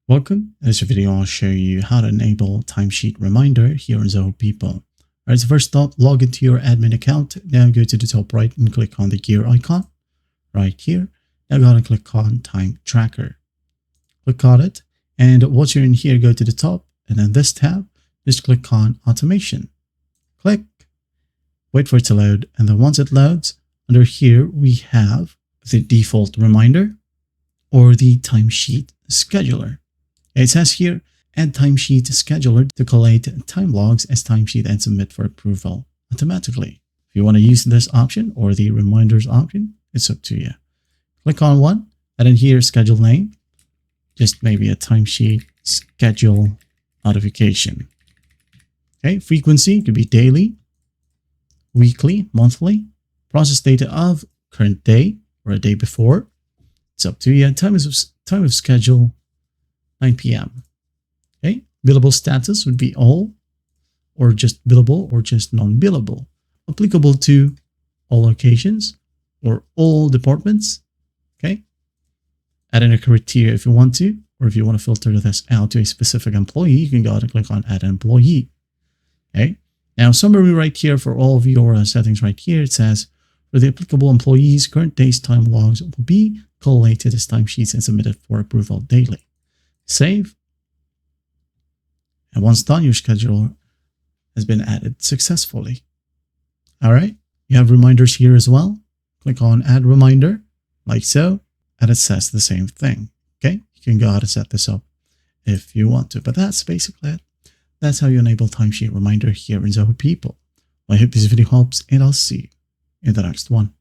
Welcome. In this video, I'll show you how to enable timesheet reminder here in Zoho People. All right, so first up, log into your admin account. Now go to the top right and click on the gear icon right here. Now go ahead and click on time tracker. Click on it. And once you're in here, go to the top and then this tab, just click on automation. Click, wait for it to load. And then once it loads, under here, we have the default reminder or the timesheet scheduler. It says here, add timesheet scheduler to collate time logs as timesheet and submit for approval automatically. If you want to use this option or the reminders option, it's up to you. Click on one and then here, schedule name, just maybe a timesheet schedule notification. Okay, frequency could be daily, weekly, monthly, process data of current day or a day before. It's up to you. Time of schedule, 9 p.m. Okay, billable status would be all, or just billable, or just non-billable. Applicable to all locations or all departments. Okay, add in a criteria if you want to, or if you want to filter this out to a specific employee, you can go ahead and click on add an employee. Okay, now summary right here for all of your settings right here. It says for the applicable employees, current day's time logs will be collated as timesheets and submitted for approval daily. Save. And once done, your schedule has been added successfully. All right. You have reminders here as well. Click on add reminder like so, and it says the same thing. Okay. You can go ahead and set this up if you want to, but that's basically it. That's how you enable timesheet reminder here in Zoho People. I hope this video helps and I'll see you in the next one.